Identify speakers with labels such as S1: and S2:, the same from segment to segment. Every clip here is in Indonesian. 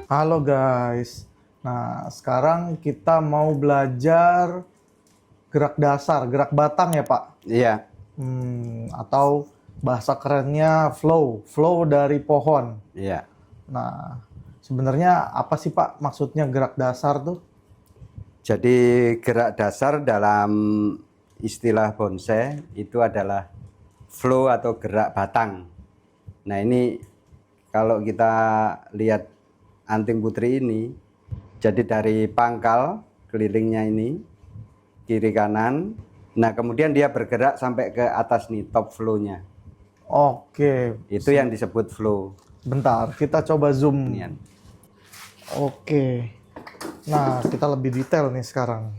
S1: Halo guys. Nah, sekarang kita mau belajar gerak dasar, gerak batang ya Pak?
S2: Iya,
S1: Atau bahasa kerennya flow dari pohon.
S2: iya.
S1: Nah, sebenarnya apa sih Pak maksudnya gerak dasar tuh?
S2: Jadi gerak dasar dalam istilah bonsai itu adalah flow atau gerak batang. Nah ini kalau kita lihat anting putri ini, jadi dari pangkal kelilingnya ini, kiri kanan, nah kemudian dia bergerak sampai ke atas nih, top flow-nya.
S1: Oke,
S2: Itu yang disebut flow.
S1: bentar, kita coba zoom.
S2: Inian.
S1: Oke. Nah, kita lebih detail nih sekarang.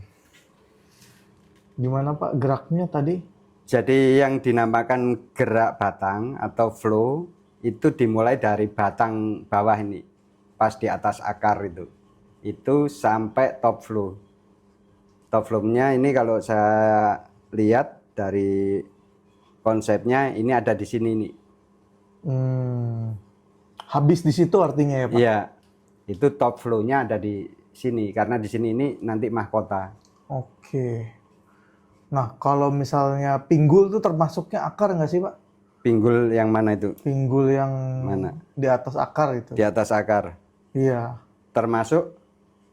S1: Gimana Pak geraknya tadi?
S2: Jadi yang dinamakan gerak batang atau flow itu dimulai dari batang bawah ini, pas di atas akar itu sampai top flow. Top flow-nya ini kalau saya lihat dari konsepnya ini ada di sini nih.
S1: Habis di situ artinya ya Pak?
S2: Iya, itu top flow-nya ada di sini karena di sini ini nanti mahkota.
S1: Oke. Nah, kalau misalnya pinggul tuh termasuknya akar nggak sih, Pak?
S2: Pinggul yang mana itu?
S1: Pinggul yang
S2: Mana?
S1: di atas akar itu.
S2: Di atas akar.
S1: Iya.
S2: Termasuk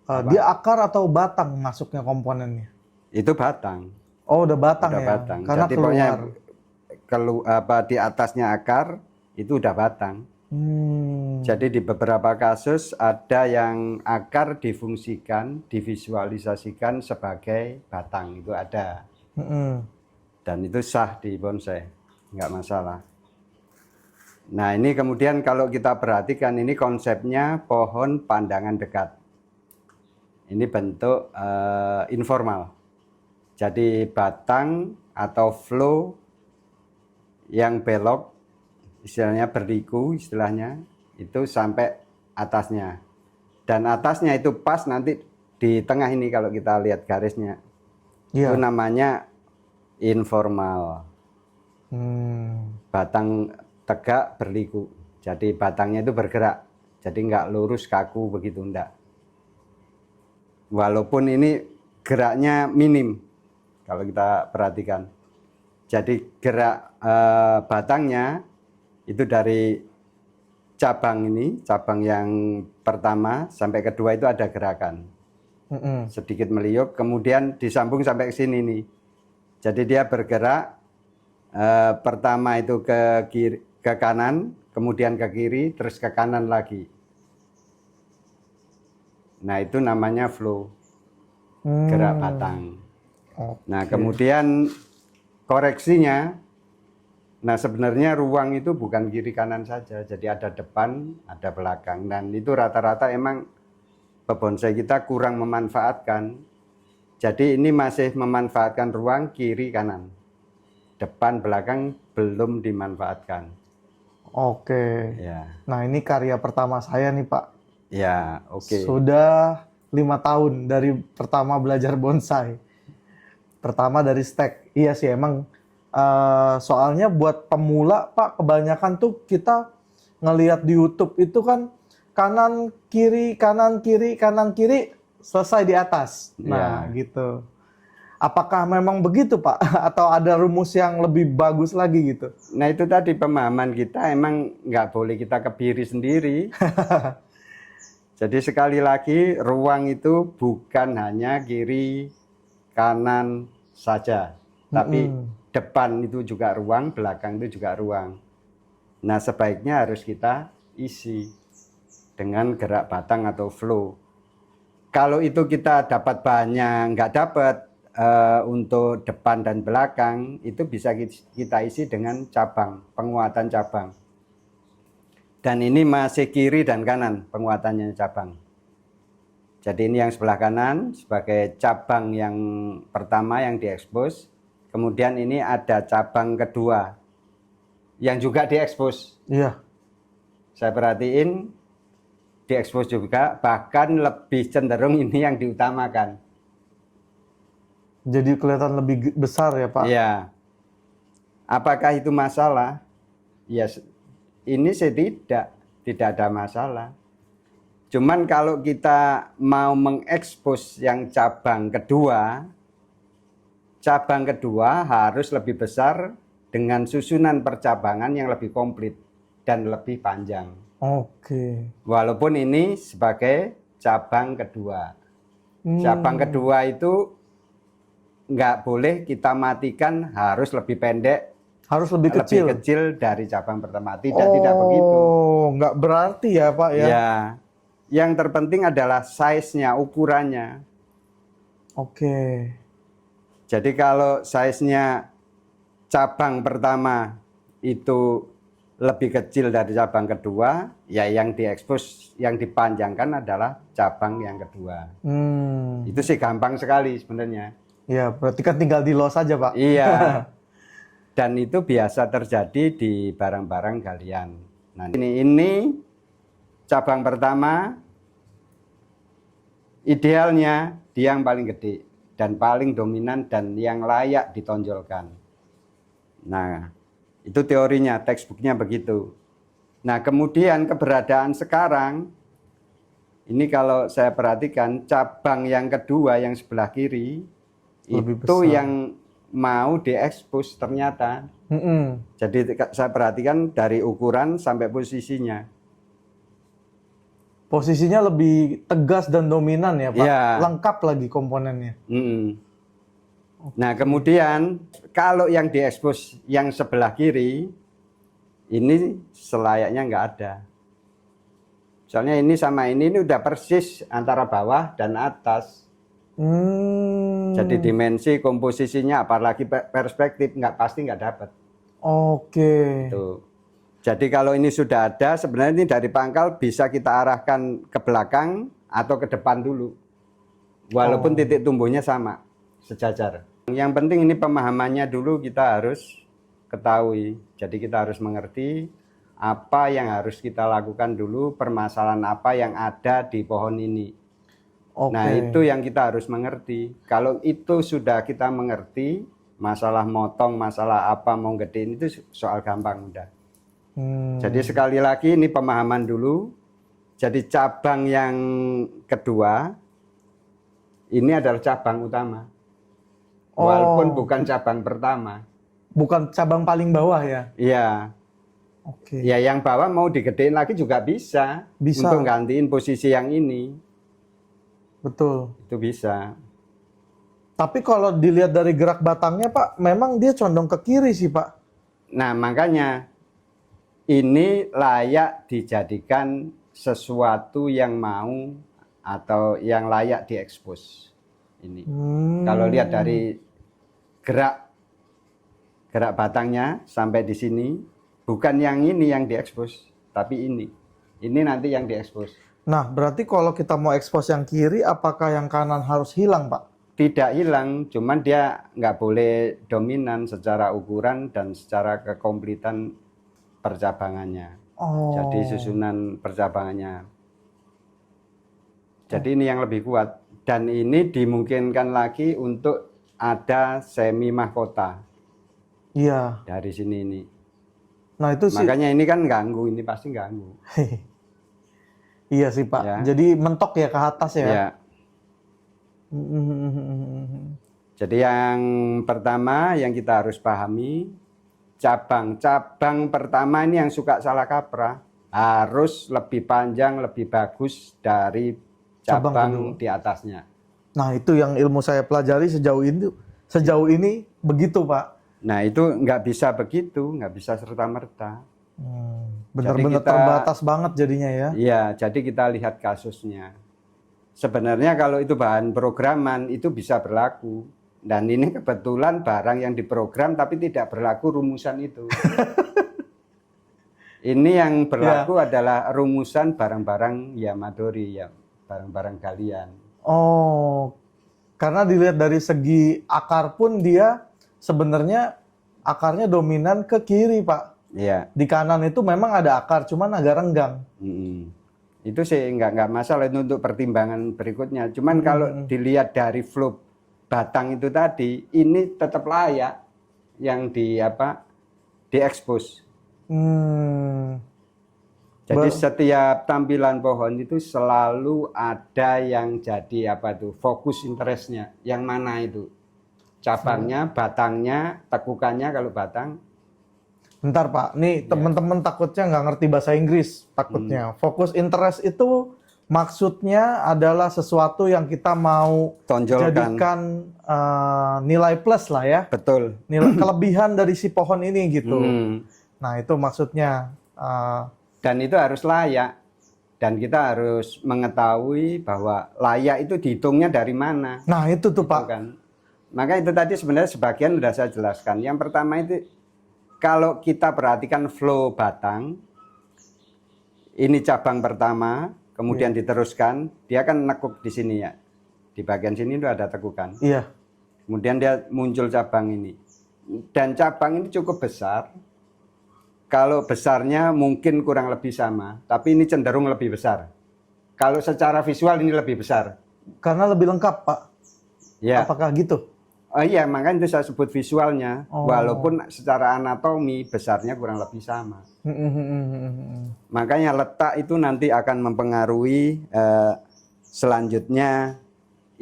S1: Dia akar atau batang masuknya komponennya?
S2: itu batang.
S1: Oh, udah batang
S2: Udah
S1: ya?
S2: batang.
S1: Karena
S2: Jadi
S1: keluar.
S2: pokoknya di atasnya akar itu udah batang. Jadi di beberapa kasus ada yang akar difungsikan, divisualisasikan sebagai batang, itu ada. Dan itu sah di bonsai, nggak masalah. Nah ini kemudian kalau kita perhatikan ini konsepnya pohon pandangan dekat. Ini bentuk informal. Jadi batang atau flow yang belok, istilahnya berliku istilahnya, itu sampai atasnya. Dan atasnya itu pas nanti di tengah ini kalau kita lihat garisnya.
S1: Iya.
S2: Itu namanya informal. Batang tegak berliku. Jadi batangnya itu bergerak. Jadi nggak lurus kaku begitu, enggak. Walaupun ini geraknya minim kalau kita perhatikan. Jadi gerak batangnya itu dari cabang ini, cabang yang pertama sampai kedua itu ada gerakan. Sedikit meliuk, kemudian disambung sampai ke sini nih. Jadi dia bergerak pertama itu ke kiri, ke kanan, kemudian ke kiri, terus ke kanan lagi. Nah itu namanya flow, gerak batang. Nah kemudian koreksinya, nah sebenarnya ruang itu bukan kiri kanan saja, jadi ada depan, ada belakang, dan itu rata-rata emang pebonsai kita kurang memanfaatkan. Jadi ini masih memanfaatkan ruang kiri kanan, depan belakang belum dimanfaatkan.
S1: Oke.
S2: Ya.
S1: Nah, ini karya pertama saya nih, Pak.
S2: Ya, oke.
S1: Sudah 5 tahun dari pertama belajar bonsai. Pertama dari stek. Iya sih, emang soalnya buat pemula, Pak, kebanyakan tuh kita ngelihat di YouTube itu kan kanan kiri kanan kiri kanan kiri selesai di atas. Nah, gitu. Apakah memang begitu, Pak? Atau ada rumus yang lebih bagus lagi gitu?
S2: Nah itu tadi pemahaman kita emang nggak boleh kita kebiri sendiri. Jadi sekali lagi ruang itu bukan hanya kiri kanan saja, tapi depan itu juga ruang, belakang itu juga ruang. Nah sebaiknya harus kita isi dengan gerak batang atau flow. Kalau itu kita dapat banyak, nggak dapat untuk depan dan belakang, itu bisa kita isi dengan cabang, penguatan cabang. Dan ini masih kiri dan kanan penguatannya cabang. Jadi ini yang sebelah kanan sebagai cabang yang pertama yang diekspos. Kemudian ini ada cabang kedua yang juga diekspos.
S1: Iya.
S2: Saya perhatiin diekspos juga, bahkan lebih cenderung ini yang diutamakan.
S1: Jadi kelihatan lebih besar ya Pak?
S2: Iya. Apakah itu masalah? Ya, ini sih tidak ada masalah. Cuman kalau kita mau mengekspos yang cabang kedua harus lebih besar dengan susunan percabangan yang lebih komplit dan lebih panjang.
S1: Oke.
S2: Walaupun ini sebagai cabang kedua. Cabang kedua itu nggak boleh kita matikan, harus lebih pendek,
S1: Harus lebih kecil.
S2: dari cabang pertama. Tidak begitu.
S1: Oh, nggak berarti ya Pak ya?
S2: Ya, yang terpenting adalah size-nya, ukurannya.
S1: Oke.
S2: Jadi kalau size-nya cabang pertama itu lebih kecil dari cabang kedua, ya yang diekspos, yang dipanjangkan adalah cabang yang kedua. Itu sih gampang sekali sebenarnya.
S1: Ya, berarti kan tinggal di los saja Pak.
S2: Iya. Dan itu biasa terjadi di barang-barang galian. Nah, ini cabang pertama, idealnya dia yang paling gede dan paling dominan dan yang layak ditonjolkan. Nah, itu teorinya, textbooknya begitu. Nah, kemudian keberadaan sekarang, ini kalau saya perhatikan, cabang yang kedua yang sebelah kiri,
S1: Lebih
S2: itu
S1: besar.
S2: yang mau diekspos ternyata. Jadi saya perhatikan dari ukuran sampai posisinya.
S1: Posisinya lebih tegas dan dominan ya Pak.
S2: Ya.
S1: Lengkap lagi komponennya.
S2: Nah, kemudian kalau yang diekspos yang sebelah kiri, ini selayaknya nggak ada. Soalnya ini sama ini udah persis antara bawah dan atas. Jadi dimensi komposisinya apalagi perspektif pasti nggak dapat.
S1: Oke.
S2: Tuh. Jadi kalau ini sudah ada, sebenarnya ini dari pangkal bisa kita arahkan ke belakang atau ke depan dulu. Walaupun titik tumbuhnya sama, sejajar. Yang penting ini pemahamannya dulu kita harus ketahui. Jadi kita harus mengerti apa yang harus kita lakukan dulu, permasalahan apa yang ada di pohon ini. Nah, itu yang kita harus mengerti. Kalau itu sudah kita mengerti, masalah motong, masalah apa mau gedein itu soal gampang udah. Jadi sekali lagi ini pemahaman dulu. Jadi cabang yang kedua ini adalah cabang utama. Walaupun bukan cabang pertama.
S1: Bukan cabang paling bawah ya?
S2: Iya.
S1: Oke.
S2: Ya yang bawah mau digedein lagi juga bisa.
S1: Bisa.
S2: Untuk gantiin posisi yang ini.
S1: Betul.
S2: Itu bisa.
S1: Tapi kalau dilihat dari gerak batangnya Pak, memang dia condong ke kiri sih Pak.
S2: Nah, makanya ini layak dijadikan sesuatu yang mau atau yang layak diekspos. Ini. Kalau lihat dari gerak batangnya sampai di sini, bukan yang ini yang diekspos, tapi ini. Ini nanti yang diekspos.
S1: Nah, berarti kalau kita mau ekspos yang kiri, apakah yang kanan harus hilang, Pak?
S2: Tidak hilang, cuman dia nggak boleh dominan secara ukuran dan secara kekomplitan percabangannya. Jadi susunan percabangannya. Jadi ini yang lebih kuat. Dan ini dimungkinkan lagi untuk ada semi mahkota.
S1: Iya.
S2: Dari sini ini.
S1: Nah, itu sih.
S2: Makanya ini kan ganggu, ini pasti ganggu.
S1: Iya sih Pak.
S2: Ya.
S1: Jadi mentok ya ke atas ya.
S2: Ya. Jadi yang pertama yang kita harus pahami, cabang pertama ini yang suka salah kaprah harus lebih panjang, lebih bagus dari cabang di atasnya.
S1: Nah, itu yang ilmu saya pelajari sejauh ini begitu Pak.
S2: Nah, itu nggak bisa begitu, nggak bisa serta-merta.
S1: Benar-benar terbatas banget jadinya ya.
S2: Iya, jadi kita lihat kasusnya. Sebenarnya kalau itu bahan programan itu bisa berlaku. Dan ini kebetulan barang yang diprogram tapi tidak berlaku rumusan itu. Ini yang berlaku adalah rumusan barang-barang Yamadori, ya, barang-barang galian.
S1: Oh, karena dilihat dari segi akar pun dia sebenarnya akarnya dominan ke kiri Pak.
S2: Iya.
S1: Di kanan itu memang ada akar, cuman agak renggang.
S2: Itu sih nggak masalah itu untuk pertimbangan berikutnya. Cuman kalau dilihat dari flow batang itu tadi, ini tetap layak yang diekspos. Jadi setiap tampilan pohon itu selalu ada yang jadi apa tuh fokus interestnya. Yang mana itu? Cabangnya, batangnya, tekukannya kalau batang.
S1: Bentar Pak, nih teman-teman takutnya nggak ngerti bahasa Inggris, takutnya. Fokus interest itu maksudnya adalah sesuatu yang kita mau
S2: Tonjolkan.
S1: jadikan nilai plus lah ya,
S2: Betul.
S1: nilai kelebihan dari si pohon ini gitu.
S2: Hmm.
S1: Nah itu maksudnya.
S2: Dan itu harus layak. Dan kita harus mengetahui bahwa layak itu dihitungnya dari mana.
S1: Nah itu tuh Pak.
S2: Kan? Maka itu tadi sebenarnya sebagian sudah saya jelaskan. Yang pertama itu kalau kita perhatikan flow batang, ini cabang pertama, kemudian diteruskan, dia akan nekuk di sini ya. Di bagian sini itu ada tekukan.
S1: Iya.
S2: Kemudian dia muncul cabang ini. Dan cabang ini cukup besar. Kalau besarnya mungkin kurang lebih sama, tapi ini cenderung lebih besar. Kalau secara visual ini lebih besar.
S1: Karena lebih lengkap Pak.
S2: Ya.
S1: Apakah gitu?
S2: Oh iya, makanya itu saya sebut visualnya. Walaupun secara anatomi besarnya kurang lebih sama. Makanya letak itu nanti akan mempengaruhi selanjutnya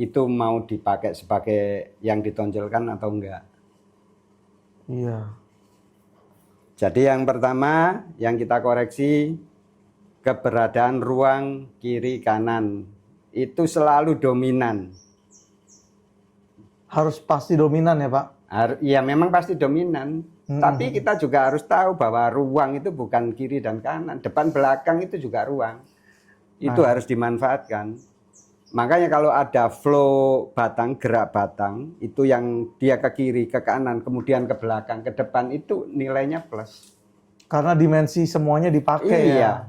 S2: itu mau dipakai sebagai yang ditonjolkan atau enggak.
S1: Iya.
S2: Jadi yang pertama yang kita koreksi keberadaan ruang kiri kanan itu selalu dominan.
S1: Harus pasti dominan ya Pak?
S2: Ya memang pasti dominan. Tapi kita juga harus tahu bahwa ruang itu bukan kiri dan kanan. Depan belakang itu juga ruang. Itu harus dimanfaatkan. Makanya kalau ada flow batang, gerak batang, itu yang dia ke kiri, ke kanan, kemudian ke belakang, ke depan, itu nilainya plus.
S1: Karena dimensi semuanya dipakai
S2: iya.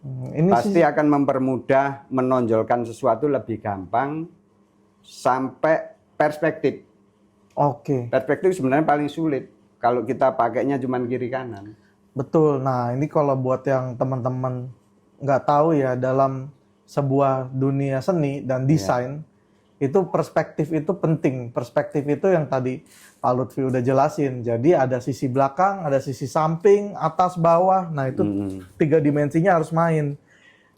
S1: Ini
S2: pasti akan mempermudah menonjolkan sesuatu lebih gampang sampai perspektif.
S1: Oke.
S2: Perspektif sebenarnya paling sulit kalau kita pakainya cuma kiri kanan.
S1: Betul. Nah ini kalau buat yang teman-teman nggak tahu ya, dalam sebuah dunia seni dan desain itu perspektif itu penting. Perspektif itu yang tadi Pak Lutfi udah jelasin. Jadi ada sisi belakang, ada sisi samping, atas, bawah. Nah itu 3 dimensinya harus main.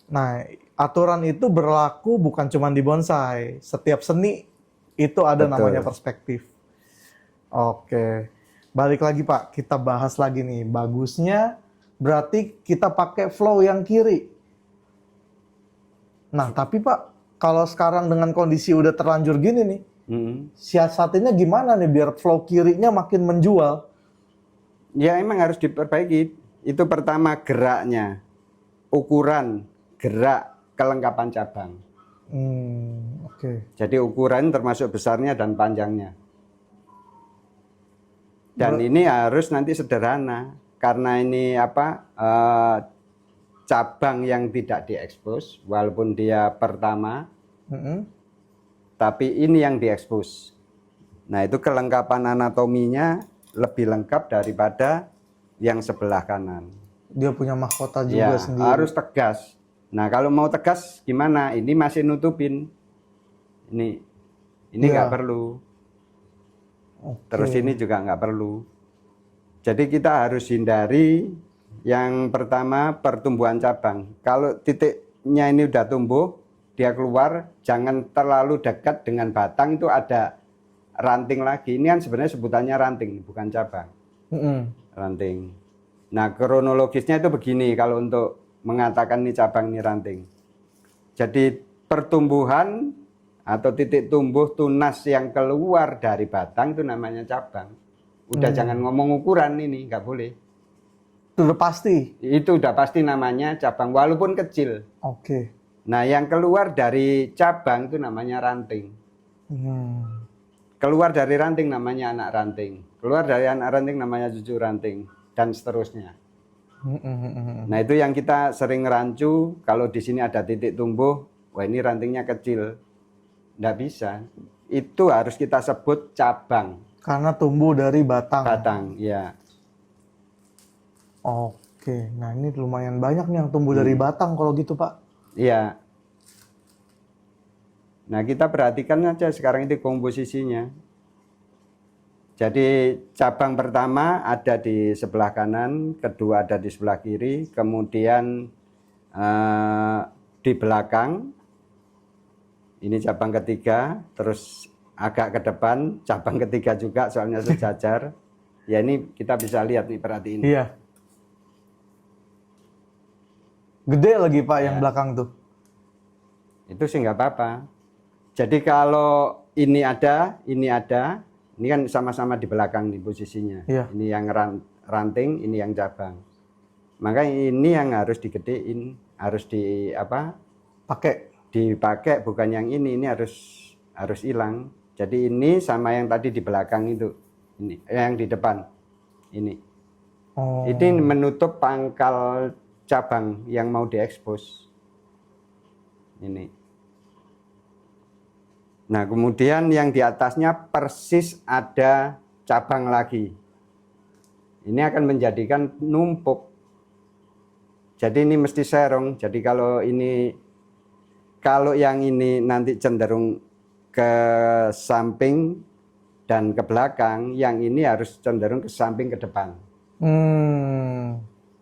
S1: Nah aturan itu berlaku bukan cuma di bonsai. Setiap seni itu ada namanya perspektif. Oke. Balik lagi Pak, kita bahas lagi nih. Bagusnya berarti kita pakai flow yang kiri. Nah tapi Pak, kalau sekarang dengan kondisi udah terlanjur gini nih, siasatinya gimana nih biar flow kirinya makin menjual?
S2: Ya emang harus diperbaiki. Itu pertama geraknya, ukuran, gerak, kelengkapan cabang.
S1: Oke.
S2: Jadi ukuran termasuk besarnya dan panjangnya. Dan ini harus nanti sederhana. Karena ini cabang yang tidak diekspos, walaupun dia pertama, tapi ini yang diekspos. Nah itu kelengkapan anatominya lebih lengkap daripada yang sebelah kanan.
S1: Dia punya mahkota juga sendiri.
S2: Harus tegas. Nah kalau mau tegas gimana? Ini masih nutupin. Ini nggak perlu. Terus ini juga nggak perlu. Jadi kita harus hindari. Yang pertama pertumbuhan cabang. Kalau titiknya ini udah tumbuh, dia keluar, jangan terlalu dekat dengan batang, itu ada ranting lagi. Ini kan sebenarnya sebutannya ranting, bukan cabang. Ranting. Nah kronologisnya itu begini kalau untuk mengatakan ini cabang, ini ranting. Jadi pertumbuhan atau titik tumbuh tunas yang keluar dari batang itu namanya cabang. Udah jangan ngomong ukuran ini, nggak boleh.
S1: Itu udah pasti?
S2: Itu udah pasti namanya cabang, walaupun kecil.
S1: Oke.
S2: Nah yang keluar dari cabang itu namanya ranting. Keluar dari ranting namanya anak ranting. Keluar dari anak ranting namanya cucu ranting. Dan seterusnya. Nah itu yang kita sering rancu, kalau di sini ada titik tumbuh, wah ini rantingnya kecil. Nggak bisa. Itu harus kita sebut cabang.
S1: Karena tumbuh dari batang.
S2: Batang, ya.
S1: Oke, nah ini lumayan banyak nih yang tumbuh dari batang kalau gitu Pak.
S2: Iya. Nah kita perhatikan aja sekarang itu komposisinya. Jadi cabang pertama ada di sebelah kanan, kedua ada di sebelah kiri, kemudian di belakang. Ini cabang ketiga, terus agak ke depan, cabang ketiga juga soalnya sejajar. Ya ini kita bisa lihat nih, perhatiin.
S1: Iya. Gede lagi Pak yang belakang tuh.
S2: Itu sih nggak apa-apa. Jadi kalau ini ada, ini kan sama-sama di belakang nih posisinya.
S1: Iya.
S2: Ini yang ranting, ini yang cabang. Maka ini yang harus digedein, harus dipakai, bukan yang ini harus hilang. Jadi ini sama yang tadi di belakang itu, ini yang di depan, ini.
S1: Oh.
S2: Ini menutup pangkal cabang yang mau diekspos. Ini. Nah, kemudian yang di atasnya persis ada cabang lagi. Ini akan menjadikan numpuk. Jadi ini mesti serong. Jadi kalau yang ini nanti cenderung ke samping dan ke belakang, yang ini harus cenderung ke samping ke depan.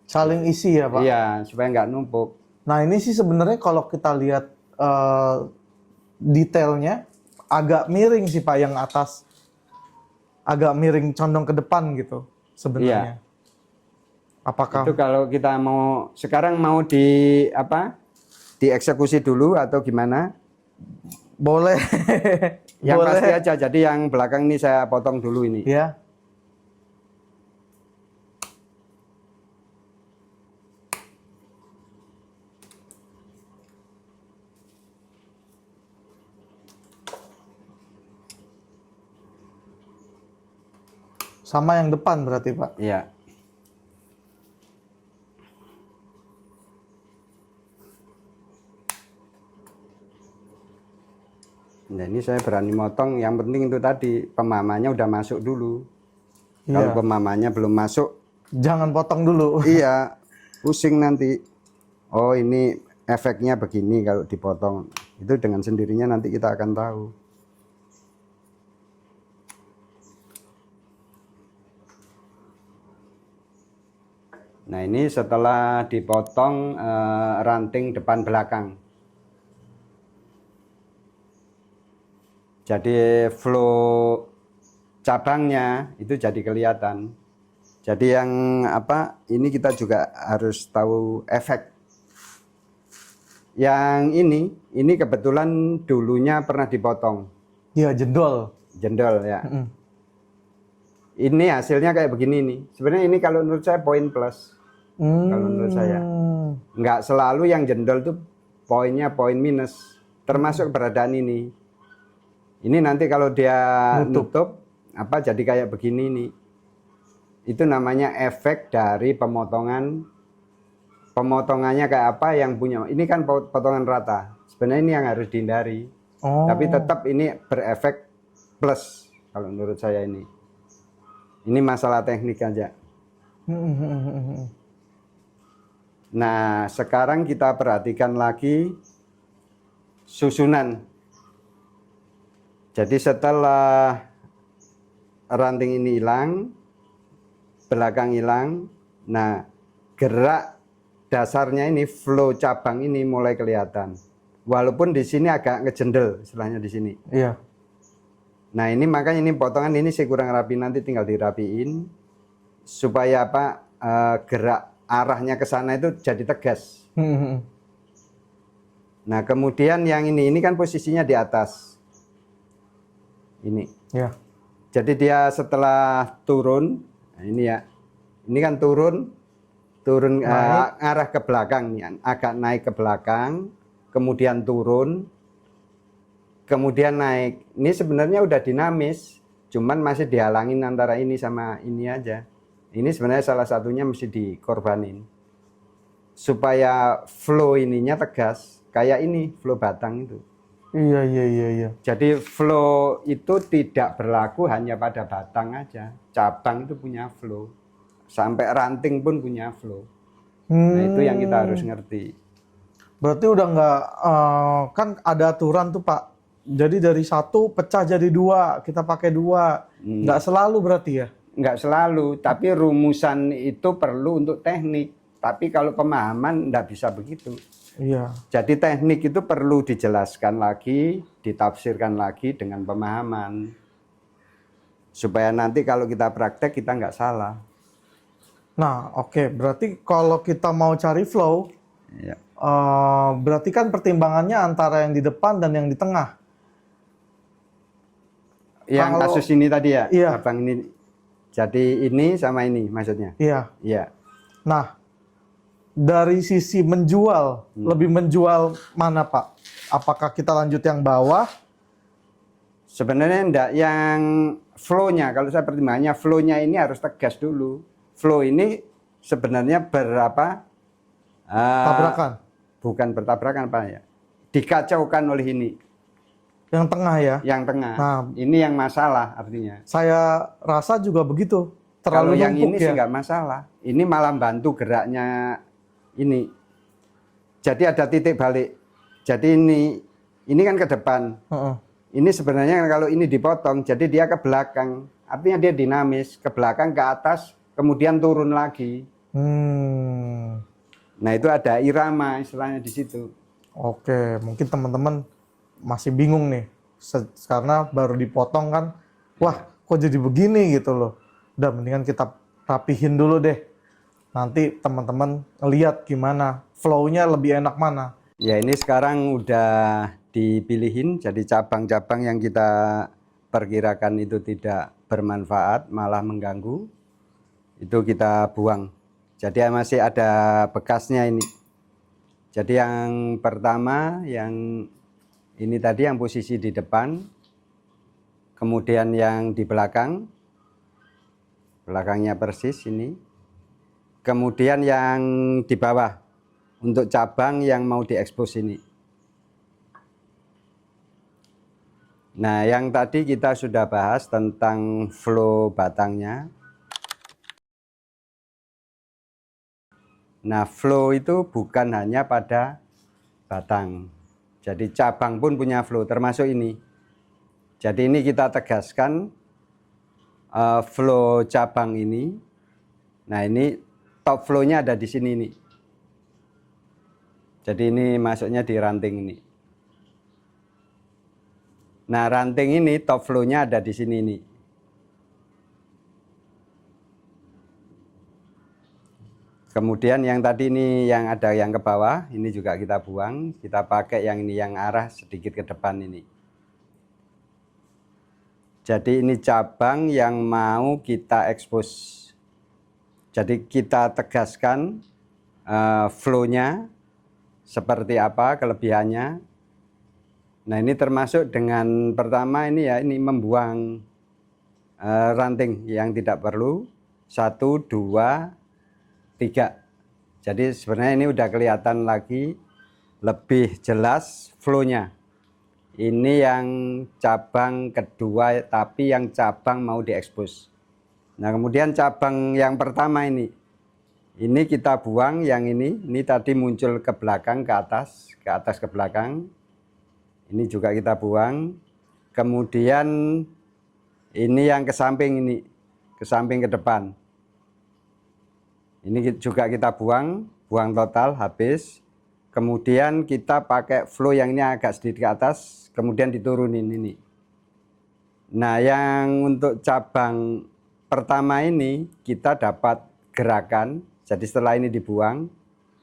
S1: Saling isi ya Pak?
S2: Iya, supaya nggak numpuk.
S1: Nah ini sih sebenarnya kalau kita lihat detailnya agak miring sih Pak, yang atas agak miring condong ke depan gitu sebenarnya.
S2: Iya.
S1: Apakah
S2: itu kalau kita sekarang mau dieksekusi dulu atau gimana?
S1: boleh?
S2: Yang
S1: Boleh.
S2: pasti aja. Jadi yang belakang ini saya potong dulu ini.
S1: Ya. Sama yang depan berarti Pak?
S2: Iya. Nah ini saya berani motong, yang penting itu tadi pemahamannya udah masuk dulu.
S1: Iya.
S2: Kalau pemahamannya belum masuk,
S1: Jangan potong dulu.
S2: iya, pusing nanti. Oh ini efeknya begini kalau dipotong. Itu dengan sendirinya nanti kita akan tahu. Nah ini setelah dipotong ranting depan belakang. Jadi flow cabangnya itu jadi kelihatan. Jadi yang ini kita juga harus tahu efek. Yang ini kebetulan dulunya pernah dipotong.
S1: Iya, jendol.
S2: Jendol ya. Ini hasilnya kayak begini nih. Sebenarnya ini kalau menurut saya poin plus. Kalau menurut saya. Nggak selalu yang jendol tuh poinnya poin minus. Termasuk keberadaan ini. Ini nanti kalau dia nutup jadi kayak begini nih. Itu namanya efek dari pemotongan. Pemotongannya kayak apa yang punya. Ini kan potongan rata. Sebenarnya ini yang harus dihindari. Tapi tetap ini berefek plus kalau menurut saya ini. Ini masalah teknik aja. Nah, sekarang kita perhatikan lagi susunan. Jadi setelah ranting ini hilang, belakang hilang, nah gerak dasarnya ini, flow cabang ini mulai kelihatan. Walaupun di sini agak ngejendel, istilahnya di sini.
S1: Iya.
S2: Nah ini makanya ini potongan ini saya kurang rapi, nanti tinggal dirapiin supaya gerak arahnya ke sana itu jadi tegas. Nah kemudian yang ini kan posisinya di atas. Ini.
S1: Ya.
S2: Jadi dia setelah turun, nah ini ya, ini kan turun arah ke belakang nih, agak naik ke belakang, kemudian turun, kemudian naik. Ini sebenarnya udah dinamis, cuman masih dihalangin antara ini sama ini aja. Ini sebenarnya salah satunya mesti dikorbanin supaya flow ininya tegas, kayak ini flow batang itu.
S1: Iya.
S2: Jadi flow itu tidak berlaku hanya pada batang aja. Cabang itu punya flow. Sampai ranting pun punya flow. Nah itu yang kita harus ngerti.
S1: Berarti udah nggak, kan ada aturan tuh Pak. Jadi dari satu pecah jadi dua, kita pakai dua. Nggak selalu berarti ya?
S2: Nggak selalu, tapi rumusan itu perlu untuk teknik. Tapi kalau pemahaman nggak bisa begitu.
S1: Iya.
S2: Jadi teknik itu perlu dijelaskan lagi, ditafsirkan lagi dengan pemahaman. Supaya nanti kalau kita praktek kita nggak salah.
S1: Nah, oke. Berarti kalau kita mau cari flow,
S2: Ya.
S1: berarti kan pertimbangannya antara yang di depan dan yang di tengah.
S2: Yang
S1: Kalau-
S2: kasus ini tadi ya,
S1: Iya.
S2: cabang ini. Jadi ini sama ini maksudnya.
S1: Iya.
S2: Iya.
S1: Nah, dari sisi menjual, lebih menjual mana Pak? Apakah kita lanjut yang bawah?
S2: Sebenarnya enggak, yang flow-nya, kalau saya pertimbangannya flow-nya ini harus tegas dulu. Flow ini sebenarnya berapa?
S1: Tabrakan.
S2: Bukan bertabrakan Pak ya. Dikacaukan oleh ini,
S1: Yang tengah ya?
S2: yang tengah.
S1: Nah.
S2: Ini yang masalah artinya.
S1: Saya rasa juga begitu.
S2: Kalau
S1: Terlalu
S2: yang
S1: numpuk
S2: ini
S1: ya.
S2: sih nggak masalah. Ini malah bantu geraknya ini. Jadi ada titik balik. Jadi ini kan ke depan.
S1: Heeh.
S2: Ini sebenarnya kalau ini dipotong, jadi dia ke belakang. Artinya dia dinamis, ke belakang, ke atas, kemudian turun lagi. Nah itu ada irama istilahnya di situ.
S1: Oke, mungkin teman-teman masih bingung nih. Karena baru dipotong kan. Wah, kok jadi begini gitu loh. Udah mendingan kita rapihin dulu deh. Nanti teman-teman ngeliat gimana. Flow-nya lebih enak mana.
S2: Ya ini sekarang udah dipilihin, jadi cabang-cabang yang kita perkirakan itu tidak bermanfaat, malah mengganggu, itu kita buang. Jadi masih ada bekasnya ini. Jadi yang pertama, yang ini tadi yang posisi di depan, kemudian yang di belakang, belakangnya persis ini, kemudian yang di bawah, untuk cabang yang mau diekspos ini. Nah, yang tadi kita sudah bahas tentang flow batangnya. Nah, flow itu bukan hanya pada batang. Jadi cabang pun punya flow, termasuk ini. Jadi ini kita tegaskan flow cabang ini. Nah, ini top flow-nya ada di sini nih. Jadi ini masuknya di ranting ini. Nah, ranting ini top flow-nya ada di sini nih. Kemudian yang tadi ini yang ada yang ke bawah, ini juga kita buang. Kita pakai yang ini, yang arah sedikit ke depan ini. Jadi ini cabang yang mau kita ekspos. Jadi kita tegaskan flow-nya seperti apa, kelebihannya. Nah ini termasuk dengan pertama ini ya, ini membuang ranting yang tidak perlu. 1, 2, 3. Jadi sebenarnya ini udah kelihatan lagi lebih jelas flow-nya. Ini yang cabang kedua, tapi yang cabang mau diekspos. Nah kemudian cabang yang pertama ini kita buang, yang ini tadi muncul ke belakang, ke atas ke belakang. Ini juga kita buang. Kemudian ini yang ke samping ini, ke samping ke depan. Ini juga kita buang total, habis. Kemudian kita pakai flow yang ini agak sedikit ke atas, kemudian diturunin ini. Nah, yang untuk cabang pertama ini kita dapat gerakan. Jadi setelah ini dibuang,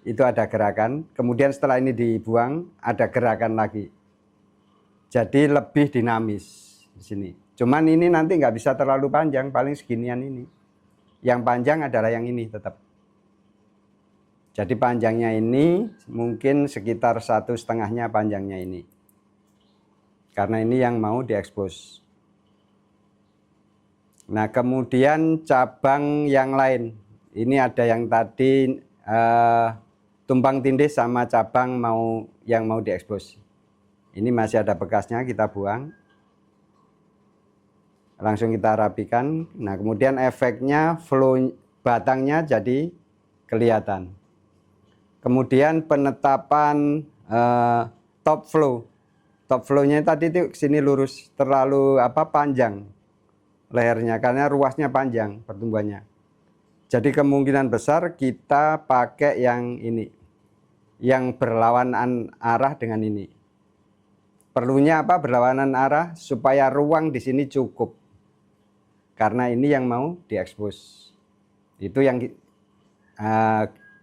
S2: itu ada gerakan. Kemudian setelah ini dibuang, ada gerakan lagi. Jadi lebih dinamis di sini. Cuman ini nanti nggak bisa terlalu panjang, paling seginian ini. Yang panjang adalah yang ini tetap. Jadi panjangnya ini mungkin sekitar 1,5-nya panjangnya ini. Karena ini yang mau diekspos. Nah kemudian cabang yang lain. Ini ada yang tadi tumpang tindih sama cabang yang mau diekspos. Ini masih ada bekasnya, kita buang. Langsung kita rapikan. Nah kemudian efeknya flow batangnya jadi kelihatan. Kemudian penetapan top flow. top flow-nya tadi itu sini lurus, terlalu panjang lehernya karena ruasnya panjang pertumbuhannya. Jadi kemungkinan besar kita pakai yang ini, yang berlawanan arah dengan ini. Perlunya apa berlawanan arah? Supaya ruang di sini cukup. Karena ini yang mau diekspos. Itu yang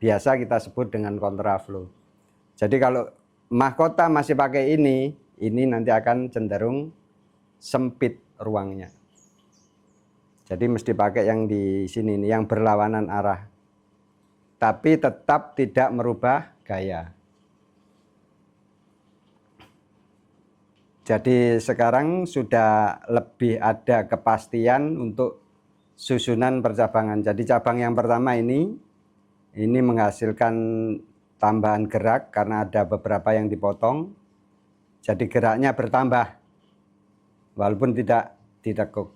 S2: biasa kita sebut dengan kontraflow. Jadi kalau mahkota masih pakai ini nanti akan cenderung sempit ruangnya. Jadi mesti pakai yang di sini nih, yang berlawanan arah. Tapi tetap tidak merubah gaya. Jadi sekarang sudah lebih ada kepastian untuk susunan percabangan. Jadi cabang yang pertama ini menghasilkan tambahan gerak karena ada beberapa yang dipotong. Jadi geraknya bertambah walaupun tidak ditekuk.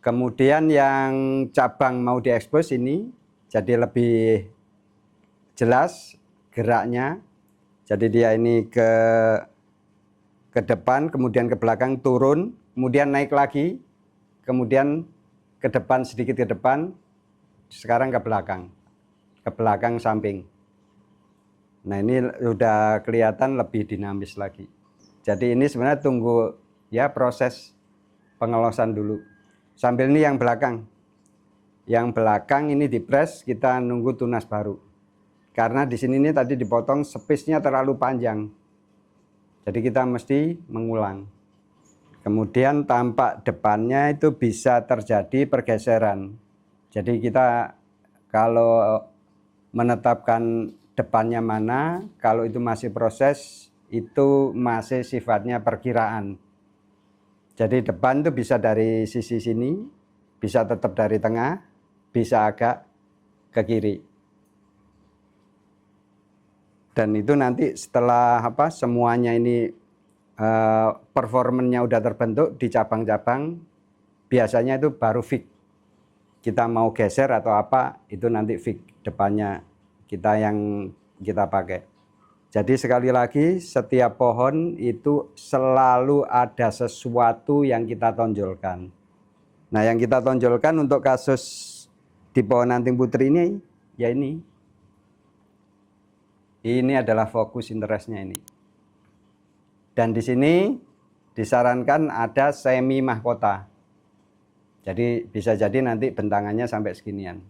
S2: Kemudian yang cabang mau diekspos ini jadi lebih jelas geraknya. Jadi dia ini ke depan, kemudian ke belakang turun, kemudian naik lagi, kemudian ke depan sedikit ke depan, sekarang ke belakang samping. Nah ini udah kelihatan lebih dinamis lagi. Jadi ini sebenarnya tunggu ya proses pengelosan dulu. Sambil ini yang belakang. Yang belakang ini dipres, kita nunggu tunas baru. Karena di sini ini tadi dipotong space-nya terlalu panjang. Jadi kita mesti mengulang. Kemudian tampak depannya itu bisa terjadi pergeseran. Jadi kita kalau menetapkan depannya mana, kalau itu masih proses, itu masih sifatnya perkiraan. Jadi depan itu bisa dari sisi sini, bisa tetap dari tengah, bisa agak ke kiri. Dan itu nanti setelah semuanya ini performanya udah terbentuk di cabang-cabang, biasanya itu baru fix. Kita mau geser atau apa, itu nanti fix depannya kita yang kita pakai. Jadi sekali lagi, setiap pohon itu selalu ada sesuatu yang kita tonjolkan. Nah yang kita tonjolkan untuk kasus di pohon anting putri ini, ya ini. Ini adalah fokus interestnya ini. Dan di sini disarankan ada semi mahkota. Jadi bisa jadi nanti bentangannya sampai seginian.